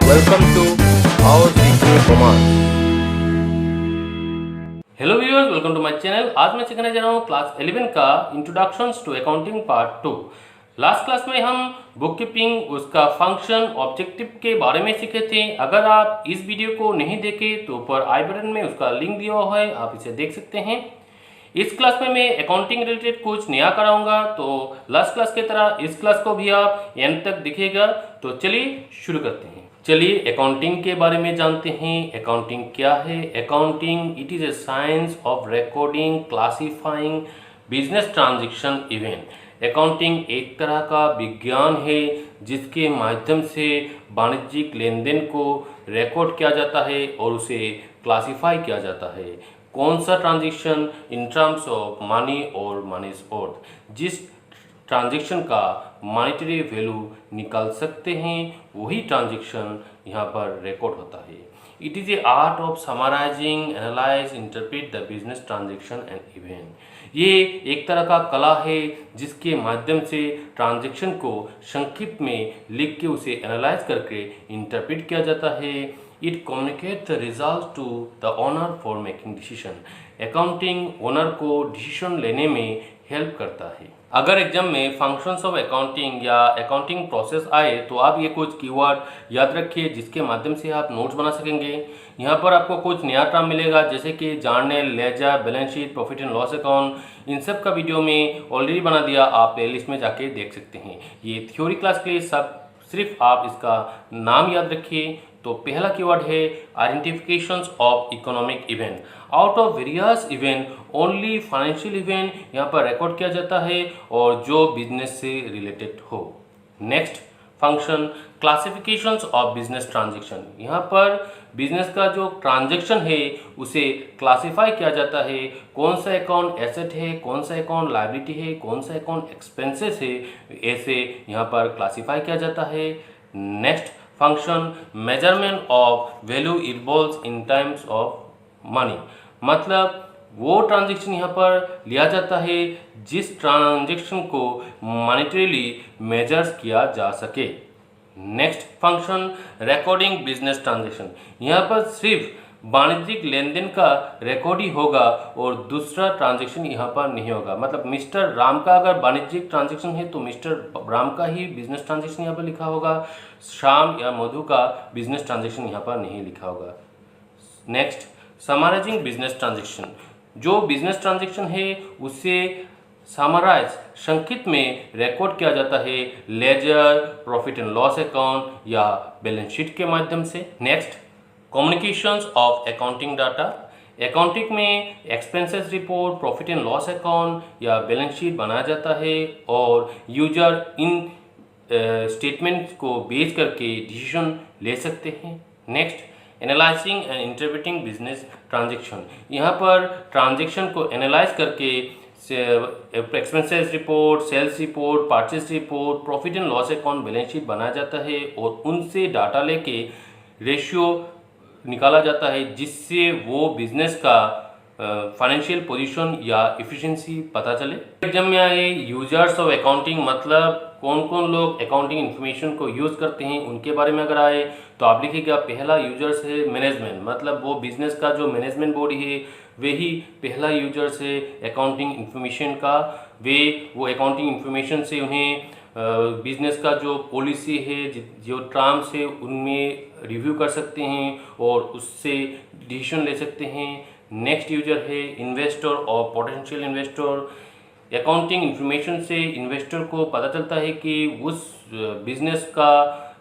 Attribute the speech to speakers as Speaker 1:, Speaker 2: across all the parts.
Speaker 1: Welcome to our teaching command.
Speaker 2: Hello viewers, welcome to my channel. आज मैं सिखाने जा रहा हूँ क्लास 11 का introductions to accounting part 2। Last class में हम बुक कीपिंग, उसका फंक्शन, ऑब्जेक्टिव के बारे में सीखे थे। अगर आप इस वीडियो को नहीं देखे तो ऊपर आई बटन में उसका लिंक दिया हुआ है, आप इसे देख सकते हैं। इस क्लास में मैं अकाउंटिंग रिलेटेड कुछ नया कराऊंगा, तो लास्ट क्लास की तरह इस क्लास को भी आप एंड तक देखिएगा। तो चलिए शुरू करते हैं। चलिए अकाउंटिंग के बारे में जानते हैं। अकाउंटिंग क्या है? Accounting it is A science of recording, classifying business transaction event. Accounting एक तरह का विज्ञान है जिसके माध्यम से वाणिज्यिक लेन देन को रिकॉर्ड किया जाता है और उसे क्लासिफाई किया जाता है। कौन सा transaction in terms of money और मनी इज वर्थ, जिस ट्रांजैक्शन का मॉनेटरी वैल्यू निकाल सकते हैं, वही ट्रांजैक्शन यहाँ पर रिकॉर्ड होता है। It is a art of summarising, analyse, interpret the business transaction and event. ये एक तरह का कला है जिसके माध्यम से ट्रांजैक्शन को संक्षिप्त में लिख के उसे एनालाइज करके इंटरप्रेट किया जाता है। It communicate the result to the owner for making decision. Accounting owner को डिसीजन लेने में हेल्प करता है। अगर एग्जाम में फंक्शंस ऑफ अकाउंटिंग या अकाउंटिंग प्रोसेस आए तो आप ये कुछ कीवर्ड याद रखिए जिसके माध्यम से आप नोट्स बना सकेंगे। यहाँ पर आपको कुछ नया टर्म मिलेगा जैसे कि journal, ledger, balance sheet, profit and loss account. इन सब का वीडियो में ऑलरेडी बना दिया, आप प्लेलिस्ट में जाके देख सकते हैं। ये थ्योरी क्लास के लिए सब सिर्फ आप इसका नाम याद रखिए। तो पहला कीवर्ड है identifications of economic event. Out of various event only financial event यहाँ पर रिकॉर्ड किया जाता है और जो बिजनेस से रिलेटेड हो। Next function classifications of business transaction. यहाँ पर बिजनेस का जो ट्रांजैक्शन है उसे क्लासिफाई किया जाता है। कौन सा अकाउंट एसेट है, कौन सा अकाउंट लायबिलिटी है, कौन सा अकाउंट एक्सपेंसेस है, ऐसे यहाँ पर क्लासिफाई किया जाता है। Next function measurement of value involves in terms of money. मतलब वो ट्रांजैक्शन यहाँ पर लिया जाता है जिस ट्रांजैक्शन को मॉनेटरीली मेजर्स किया जा सके। Next function recording business transaction. यहाँ पर सिर्फ वाणिज्यिक लेन देन का रिकॉर्ड ही होगा और दूसरा ट्रांजैक्शन यहाँ पर नहीं होगा। मतलब मिस्टर राम का अगर वाणिज्यिक ट्रांजैक्शन है तो मिस्टर राम का ही बिजनेस ट्रांजैक्शन यहाँ पर लिखा होगा, श्याम या मधु का बिजनेस ट्रांजैक्शन यहाँ पर नहीं लिखा होगा। Next summarising business transaction. जो बिजनेस ट्रांजैक्शन है उसे समराइज, संक्षिप्त में रिकॉर्ड किया जाता है ledger, profit and loss account या बैलेंस शीट के माध्यम से। Next communications of accounting data. Accounting में expenses report, profit and loss account या बैलेंस शीट बनाया जाता है और यूजर इन स्टेटमेंट्स को बेस करके डिसीजन ले सकते हैं। Next analysing and interpreting business transaction. यहाँ पर ट्रांजैक्शन को एनालाइज करके expenses report, sales report, purchase report, profit and loss account, balance sheet बनाया जाता है और उनसे डाटा लेके रेशियो निकाला जाता है जिससे वो बिजनेस का फाइनेंशियल पोजीशन या एफिशिएंसी पता चले। एग्जाम में आए यूजर्स ऑफ अकाउंटिंग, मतलब कौन कौन लोग अकाउंटिंग इन्फॉर्मेशन को यूज़ करते हैं उनके बारे में अगर आए तो आप लिखिएगा पहला यूजर्स है मैनेजमेंट। मतलब वो बिजनेस का जो मैनेजमेंट बॉडी है वही पहला यूजर्स है अकाउंटिंग इन्फॉर्मेशन का। वो अकाउंटिंग इन्फॉर्मेशन से उन्हें बिजनेस का जो पॉलिसी है, जो टर्म्स है, उनमें रिव्यू कर सकते हैं और उससे डिसीजन ले सकते हैं। नेक्स्ट यूजर है इन्वेस्टर और पोटेंशियल इन्वेस्टर। अकाउंटिंग इन्फॉर्मेशन से इन्वेस्टर को पता चलता है कि उस बिजनेस का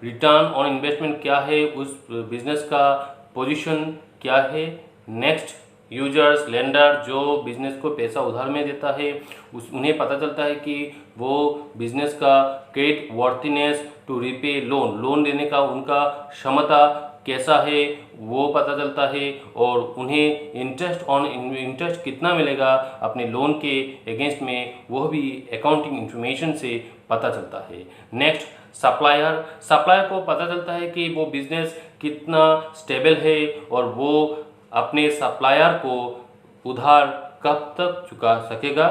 Speaker 2: रिटर्न ऑन इन्वेस्टमेंट क्या है, उस बिजनेस का पोजीशन क्या है। नेक्स्ट यूजर्स लेंडर, जो बिजनेस को पैसा उधार में देता है उन्हें पता चलता है कि वो बिजनेस का creditworthiness to repay loan देने का उनका क्षमता कैसा है वो पता चलता है और उन्हें इंटरेस्ट कितना मिलेगा अपने लोन के अगेंस्ट में, वह भी अकाउंटिंग इन्फॉर्मेशन से पता चलता है। नेक्स्ट सप्लायर को पता चलता है कि वो बिजनेस कितना स्टेबल है और वो अपने सप्लायर को उधार कब तक चुका सकेगा।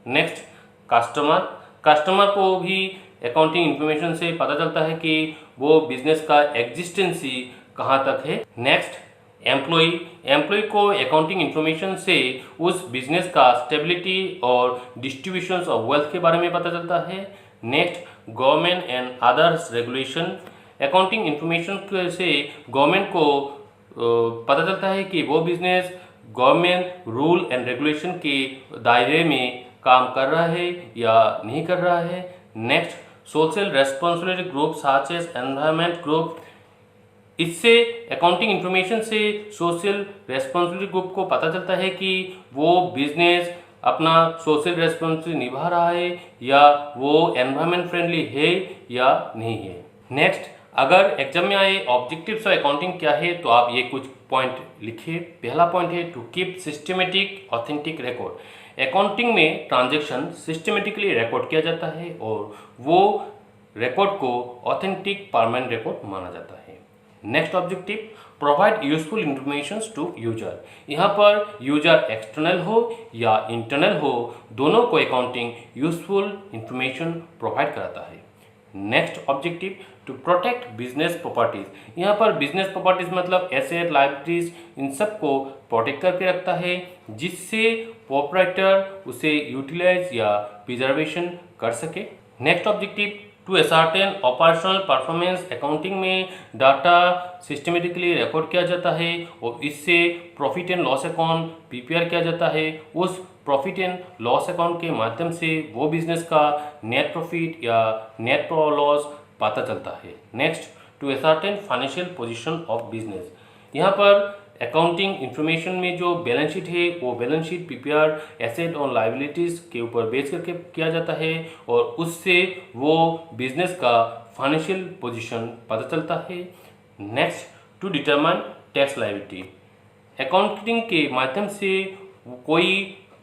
Speaker 2: नेक्स्ट कस्टमर को भी अकाउंटिंग इन्फॉर्मेशन से पता चलता है कि वो बिजनेस का एग्जिस्टेंसी कहाँ तक है। नेक्स्ट, एम्प्लॉय को अकाउंटिंग इन्फॉर्मेशन से उस बिजनेस का स्टेबिलिटी और डिस्ट्रीब्यूशन ऑफ वेल्थ के बारे में पता चलता है। Next, government and others regulation, accounting information से गवर्नमेंट को पता चलता है कि वो business government rule and regulation के दायरे में काम कर रहा है या नहीं कर रहा है। Next, social responsibility group such as environment group, इससे अकाउंटिंग इन्फॉर्मेशन से सोशल रेस्पॉन्सिबिलिटी ग्रुप को पता चलता है कि वो बिजनेस अपना सोशल रेस्पॉन्सिबिलिटी निभा रहा है या वो एनवायरनमेंट फ्रेंडली है या नहीं है। नेक्स्ट, अगर एग्जाम में आए ऑब्जेक्टिव्स ऑफ अकाउंटिंग क्या है तो आप ये कुछ पॉइंट लिखिए। पहला पॉइंट है to keep systematic authentic record. Accounting में ट्रांजैक्शन सिस्टमेटिकली रिकॉर्ड किया जाता है और वो रिकॉर्ड को ऑथेंटिक परमानेंट रिकॉर्ड माना जाता है। Next objective, provide useful information to user. यहाँ पर यूजर एक्सटर्नल हो या इंटरनल हो, दोनों को अकाउंटिंग यूजफुल इंफॉर्मेशन प्रोवाइड कराता है। Next objective, to protect business properties. यहाँ पर बिजनेस प्रॉपर्टीज मतलब एसेट, लाइबिलिटीज, इन सब को प्रोटेक्ट करके रखता है जिससे प्रोप्राइटर उसे यूटिलाइज या प्रिजर्वेशन कर सके। Next objective, to ascertain operational performance. Accounting में डाटा सिस्टमेटिकली रिकॉर्ड किया जाता है और इससे profit and loss account prepare किया जाता है। उस प्रॉफिट एंड लॉस अकाउंट के माध्यम से वो बिजनेस का नेट प्रॉफिट या नेट लॉस पता चलता है। Next, to ascertain financial position of business. यहाँ पर अकाउंटिंग इन्फॉर्मेशन में जो बैलेंस शीट है वो बैलेंस शीट प्रिपेयर एसेट और लाइबिलिटीज के ऊपर बेस करके किया जाता है और उससे वो बिजनेस का फाइनेंशियल पोजीशन पता चलता है। Next, to determine tax liability. Accounting के माध्यम से कोई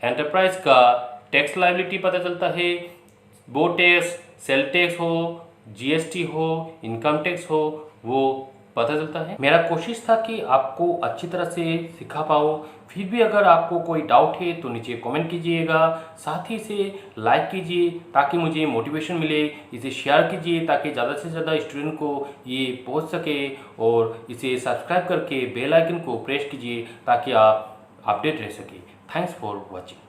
Speaker 2: एंटरप्राइज का टैक्स लायबिलिटी पता चलता है। वो टैक्स सेल टैक्स हो, जीएसटी हो, इनकम टैक्स हो, वो पता चलता है। मेरा कोशिश था कि आपको अच्छी तरह से सिखा पाऊँ। फिर भी अगर आपको कोई डाउट है तो नीचे कमेंट कीजिएगा, साथ ही इसे लाइक कीजिए ताकि मुझे मोटिवेशन मिले। इसे शेयर कीजिए ताकि ज़्यादा से ज़्यादा स्टूडेंट को ये पहुंच सके और इसे सब्सक्राइब करके बेल आइकन को प्रेस कीजिए ताकि आप अपडेट रह सके। Thanks for watching.